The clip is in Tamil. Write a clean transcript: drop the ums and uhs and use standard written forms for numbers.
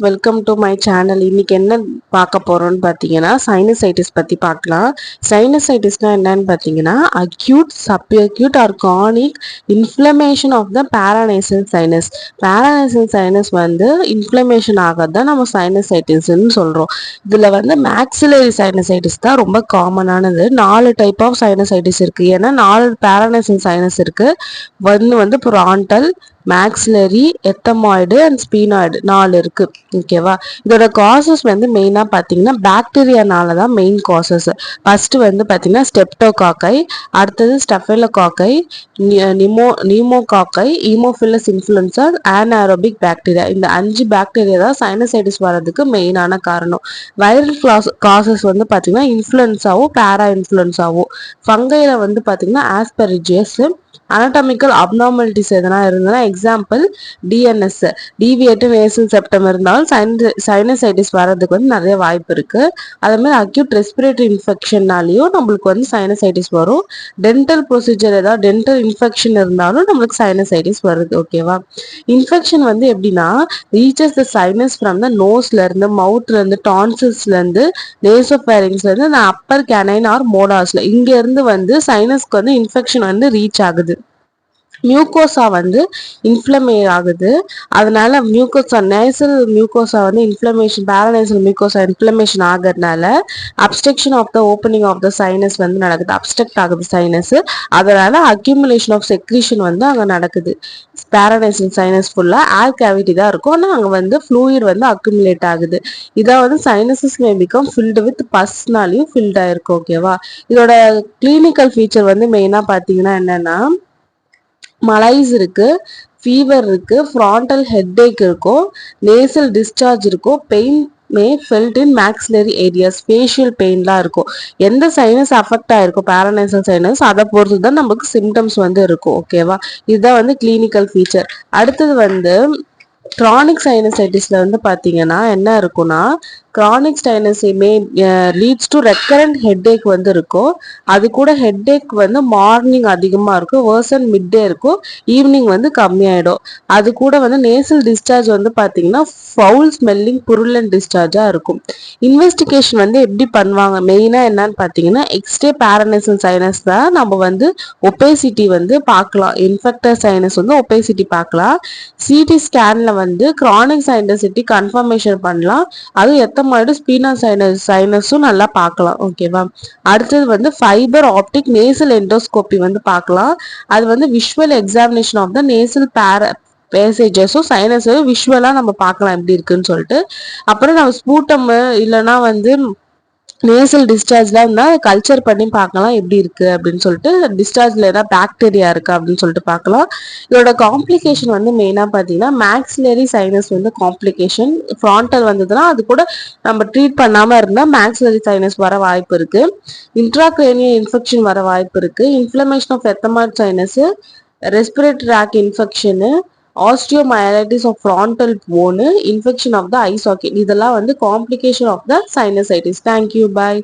Welcome to my channel. இன்னைக்கு என்ன பார்க்க போறோம்னு பார்த்தீங்கன்னா சைனசைட்டிஸ் பத்தி பார்க்கலாம். சைனசைட்டிஸ்னா என்னன்னு பார்த்தீங்கன்னா acute subacute or chronic inflammation of the paranasal sinus. Paranasal sinus வந்து இன்ஃப்ளமேஷன் ஆகிறது நம்ம சைனசைட்டிஸ்ன்னு சொல்றோம். இதுல வந்து மேக்ஸிலரி சைனசைட்டிஸ் தான் ரொம்ப காமனானது. 4 டைப் ஆஃப் சைனசைட்டிஸ் இருக்கு. ஏன்னா 4 பாராநேசல் சைனஸ் இருக்கு. ஒன்று வந்து ப்ராண்டல், மேக்ஸிலரி, எத்தமாய்டு அண்ட் ஸ்பீனாய்டு 4 இருக்கு. ஓகேவா? இதோட காசஸ் வந்து மெயினா பாத்தீங்கன்னா பாக்டீரியானால தான் மெயின் காசஸ். ஃபர்ஸ்ட் வந்து பாத்தீங்கன்னா ஸ்டெப்டோகாக்கை, அடுத்தது ஸ்டெஃபைலோகாக்கை, நிமோகாக்கை, ஈமோஃபிலஸ் இன்ஃப்ளூயன்சா, ஆனாரோபிக் பாக்டீரியா. இந்த 5 பாக்டீரியா தான் சைனசைட்டிஸ் வர்றதுக்கு மெயினான காரணம். வைரல் காசஸ் வந்து பாத்தீங்கன்னா இன்ஃப்ளூயன்ஸாவும் பேரா இன்ஃப்ளூயன்ஸாவும். ஃபங்கைல வந்து பாத்தீங்கன்னா ஆஸ்பெரிஜியஸ். அனாட்டமிக்கல் அப்நார்மாலிட்டிஸ் எதனா இருந்ததுன்னா example DNS, deviated nasal septum இருந்தாலும் சைனசைட்டிஸ் வர்றதுக்கு வந்து நிறைய வாய்ப்பு இருக்கு. அதே மாதிரி அக்யூட் ரெஸ்பிரேட்டரி இன்ஃபெக்ஷன்னாலையும் நம்மளுக்கு வந்து சைனசைட்டிஸ் வரும். டென்டல் ப்ரொசீஜர் ஏதாவது டென்டல் இன்ஃபெக்ஷன் இருந்தாலும் நம்மளுக்கு சைனசைட்டிஸ் வருது. ஓகேவா? இன்ஃபெக்ஷன் வந்து எப்படின்னா reaches the sinus from the நோஸ்ல இருந்து, மவுத்ல இருந்து, டான்சில்ஸ்ல இருந்து, நேசோஃபேரிங்ஸ்ல இருந்து, அப்பர் கேனைன் ஆர் மோடாஸ்ல இங்க இருந்து வந்து சைனஸ்க்கு வந்து இன்ஃபெக்ஷன் வந்து ரீச் ஆகுது. மியூக்கோசா வந்து இன்ஃப்ளமே ஆகுது. அதனால நேசல் மியூக்கோசா வந்து இன்ஃப்ளமேஷன், பாராநேசல் மியூக்கோசா இன்ஃப்ளமேஷன் ஆகிறதுனால obstruction of the opening of the sinus வந்து நடக்குது. அப்ஸ்ட்ரக்ட் ஆகுது சைனஸ். அதனால அக்யூமுலேஷன் ஆஃப் செக்ரீஷன் வந்து அங்க நடக்குது. பாராநேசல் சைனஸ் ஃபுல்லா ஏர் கேவிட்டி தான் இருக்கும். ஆனா அங்க வந்து ஃப்ளூயிட் வந்து அக்யூமுலேட் ஆகுது. இதை வந்து sinuses may become filled with பஸ்னாலையும் ஃபில்ட் ஆயிருக்கும். ஓகேவா? இதோட கிளினிக்கல் ஃபீச்சர் வந்து மெயினா பாத்தீங்கன்னா என்னன்னா மலைஸ் இருக்கு, ஃபீவர் இருக்கு, ஃப்ராண்டல் ஹெட்ஏக் இருக்கும், நேசல் டிஸ்சார்ஜ் இருக்கும், pain may felt in maxillary areas, facial பெயின்லாம் இருக்கும். எந்த சைனஸ் அஃபெக்ட் ஆயிருக்கும் பாராநேசல் சைனஸ் அதை பொறுத்து தான் நமக்கு சிம்டம்ஸ் வந்து இருக்கும். ஓகேவா? இதுதான் வந்து கிளினிக்கல் ஃபீச்சர். அடுத்தது வந்து கிரானிக் சைனசைட்டிஸ்ல வந்து பாத்தீங்கன்னா என்ன இருக்கும்னா chronic sinus may leads to recurrent headache வந்து இருக்கும். அது கூட ஹெட்ஏக் வந்து மார்னிங் அதிகமா இருக்கும், வேர்சன் மிட் டே இருக்கும், ஈவினிங் வந்து கம்மியாயிடும். அது கூட வந்து நேசல் டிஸ்சார்ஜ் வந்து பாத்தீங்கன்னா ஃபவுல் ஸ்மெல்லிங் புருலன் டிஸ்சார்ஜா இருக்கும். இன்வெஸ்டிகேஷன் வந்து எப்படி பண்ணுவாங்க மெயினா என்னன்னு பாத்தீங்கன்னா எக்ஸ்ரே பாராநேசல் சைனஸ் தான் நம்ம வந்து ஒபேசிட்டி வந்து பார்க்கலாம். இன்ஃபெக்டட் சைனஸ் வந்து ஒபேசிட்டி பார்க்கலாம். சிடி ஸ்கேன்ல வந்து கிரானிக் சைனசிட்டி கன்ஃபர்மேஷன் பண்ணலாம். அது எத்தமாய்டு ஸ்பீனா சைனஸும் நல்லா பார்க்கலாம். ஓகேவா? அடுத்தது வந்து ஃபைபர் ஆப்டிக் நேசல் எண்டோஸ்கோபி வந்து பார்க்கலாம். அது வந்து visual examination of the nasal பேசேஜஸும் சைனஸும் விஷுவலா நம்ம பார்க்கலாம் எப்படி இருக்குன்னு சொல்லிட்டு. அப்புறம் நம்ம ஸ்பூட்டம் இல்லைன்னா வந்து நேசல் டிஸ்சார்ஜ்லாம் இருந்தால் கல்ச்சர் பண்ணி பார்க்கலாம் எப்படி இருக்கு அப்படின்னு சொல்லிட்டு. டிஸ்சார்ஜ்ல ஏதாவது பாக்டீரியா இருக்கா அப்படின்னு சொல்லிட்டு பார்க்கலாம். இதோட காம்ப்ளிகேஷன் வந்து மெயினாக பார்த்தீங்கன்னா மேக்ஸிலரி சைனஸ் வந்து காம்ப்ளிகேஷன். ஃப்ராண்டல் வந்ததுன்னா அது கூட நம்ம ட்ரீட் பண்ணாமல் இருந்தால் மேக்ஸிலரி சைனஸ் வர வாய்ப்பு இருக்கு. இன்ட்ராக்ரேனியல் இன்ஃபெக்ஷன் வர வாய்ப்பு இருக்கு. Inflammation of ethmoid sinus, respiratory tract infection, osteomyelitis of frontal bone, infection of the eye socket இதெல்லாம் வந்து complication of the sinusitis. Thank you, bye.